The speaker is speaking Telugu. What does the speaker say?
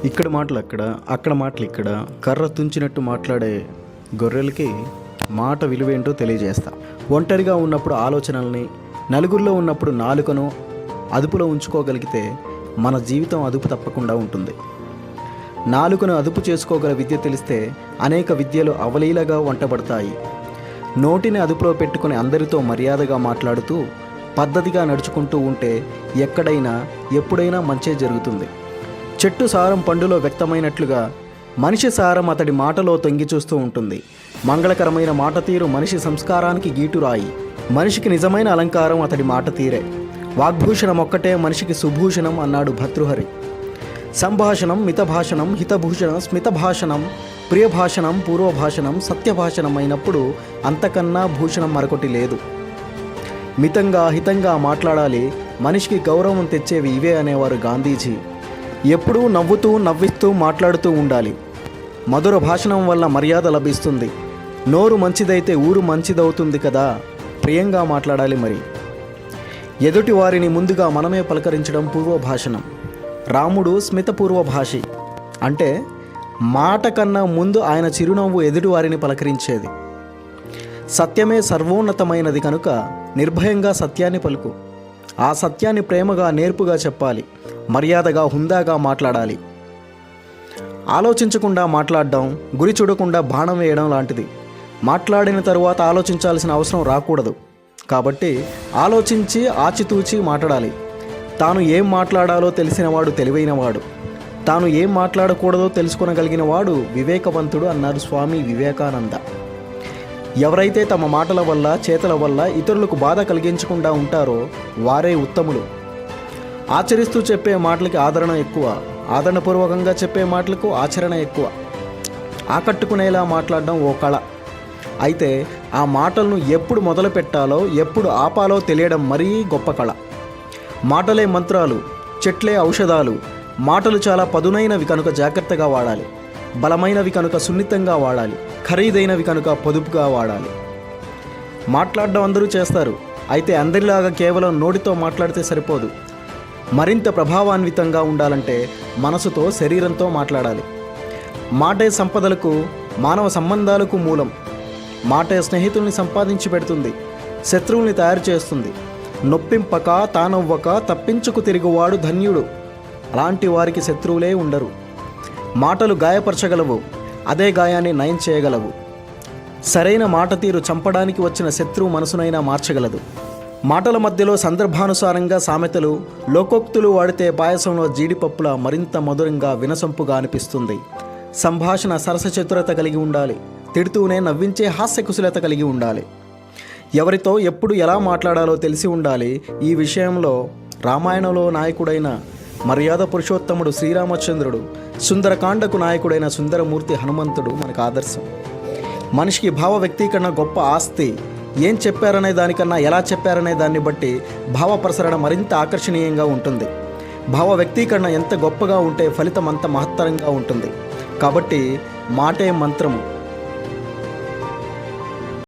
ఇక్కడ మాటలు అక్కడ, అక్కడ మాటలు ఇక్కడ, కర్ర తుంచినట్టు మాట్లాడే గొర్రెలకి మాట విలువేంటో తెలియజేస్తా. ఒంటరిగా ఉన్నప్పుడు ఆలోచనల్ని, నలుగురిలో ఉన్నప్పుడు నాలుకను అదుపులో ఉంచుకోగలిగితే మన జీవితం అదుపు తప్పకుండా ఉంటుంది. నాలుకను అదుపు చేసుకోగల విద్య తెలిస్తే అనేక విద్యలు అవలీలగా వంటబడతాయి. నోటిని అదుపులో పెట్టుకుని అందరితో మర్యాదగా మాట్లాడుతూ పద్ధతిగా నడుచుకుంటూ ఉంటే ఎక్కడైనా ఎప్పుడైనా మంచే జరుగుతుంది. చెట్టు సారం పండులో వ్యక్తమైనట్లుగా మనిషి సారం అతడి మాటలో తొంగి చూస్తూ ఉంటుంది. మంగళకరమైన మాట తీరు మనిషి సంస్కారానికి గీటురాయి. మనిషికి నిజమైన అలంకారం అతడి మాట తీరే. వాగ్భూషణం ఒక్కటే మనిషికి సుభూషణం అన్నాడు భర్తృహరి. సంభాషణం మితభాషణం హితభూషణం స్మితభాషణం ప్రియభాషణం పూర్వభాషణం సత్యభాషణం అయినప్పుడు అంతకన్నా భూషణం మరొకటి లేదు. మితంగా హితంగా మాట్లాడాలి, మనిషికి గౌరవం తెచ్చేవి ఇవే అనేవారు గాంధీజీ. ఎప్పుడూ నవ్వుతూ నవ్విస్తూ మాట్లాడుతూ ఉండాలి. మధుర భాషణం వల్ల మర్యాద లభిస్తుంది. నోరు మంచిదైతే ఊరు మంచిదవుతుంది కదా. ప్రియంగా మాట్లాడాలి. మరి ఎదుటి వారిని ముందుగా మనమే పలకరించడం పూర్వభాషణం. రాముడు స్మితపూర్వభాషి అంటే మాట కన్నా ముందు ఆయన చిరునవ్వు ఎదుటివారిని పలకరించేది. సత్యమే సర్వోన్నతమైనది కనుక నిర్భయంగా సత్యాన్ని పలుకు. ఆ సత్యాన్ని ప్రేమగా నేర్పుగా చెప్పాలి. మర్యాదగా హుందాగా మాట్లాడాలి. ఆలోచించకుండా మాట్లాడడం గురి చూడకుండా బాణం వేయడం లాంటిది. మాట్లాడిన తరువాత ఆలోచించాల్సిన అవసరం రాకూడదు. కాబట్టి ఆలోచించి ఆచితూచి మాట్లాడాలి. తాను ఏం మాట్లాడాలో తెలిసినవాడు తెలివైనవాడు. తాను ఏం మాట్లాడకూడదో తెలుసుకొనగలిగిన వాడు వివేకవంతుడు అన్నారు స్వామి వివేకానంద. ఎవరైతే తమ మాటల వల్ల చేతల వల్ల ఇతరులకు బాధ కలిగించకుండా ఉంటారో వారే ఉత్తములు. ఆచరిస్తూ చెప్పే మాటలకి ఆదరణ ఎక్కువ, ఆదరణపూర్వకంగా చెప్పే మాటలకు ఆచరణ ఎక్కువ. ఆకట్టుకునేలా మాట్లాడడం ఓ కళ. అయితే ఆ మాటలను ఎప్పుడు మొదలు పెట్టాలో ఎప్పుడు ఆపాలో తెలియడం మరీ గొప్ప కళ. మాటలే మంత్రాలు, చెట్లే ఔషధాలు. మాటలు చాలా పదునైనవి కనుక జాగ్రత్తగా వాడాలి. బలమైనవి కనుక సున్నితంగా వాడాలి. ఖరీదైనవి కనుక పొదుపుగా వాడాలి. మాట్లాడడం అందరూ చేస్తారు. అయితే అందరిలాగా కేవలం నోటితో మాట్లాడితే సరిపోదు. మరింత ప్రభావాన్వితంగా ఉండాలంటే మనసుతో శరీరంతో మాట్లాడాలి. మాటే సంపదలకు మానవ సంబంధాలకు మూలం. మాటే స్నేహితుల్ని సంపాదించి పెడుతుంది, శత్రువుల్ని తయారు చేస్తుంది. నొప్పింపక తానవ్వక తప్పించుకు తిరుగువాడు ధన్యుడు. అలాంటి వారికి శత్రువులే ఉండరు. మాటలు గాయపరచగలవు, అదే గాయాన్ని నయం చేయగలవు. సరైన మాట తీరు చంపడానికి వచ్చిన శత్రువు మనసునైనా మార్చగలదు. మాటల మధ్యలో సందర్భానుసారంగా సామెతలు, లోకోక్తులు వాడితే పాయసంలో జీడిపప్పులా మరింత మధురంగా వినసొంపుగా అనిపిస్తుంది. సంభాషణ సరస చతురత కలిగి ఉండాలి. తిడుతూనే నవ్వించే హాస్య కుశలత కలిగి ఉండాలి. ఎవరితో ఎప్పుడు ఎలా మాట్లాడాలో తెలిసి ఉండాలి. ఈ విషయంలో రామాయణంలో నాయకుడైన మర్యాద పురుషోత్తముడు శ్రీరామచంద్రుడు, సుందరకాండకు నాయకుడైన సుందరమూర్తి హనుమంతుడు మనకు ఆదర్శం. మనిషికి భావ వ్యక్తీకరణ గొప్ప ఆస్తి. ఏం చెప్పారనే దానికన్నా ఎలా చెప్పారనే దాన్ని బట్టి భావ ప్రసరణ మరింత ఆకర్షణీయంగా ఉంటుంది. భావ వ్యక్తీకరణ ఎంత గొప్పగా ఉంటే ఫలితం అంత మహత్తరంగా ఉంటుంది. కాబట్టి మాటే మంత్రము.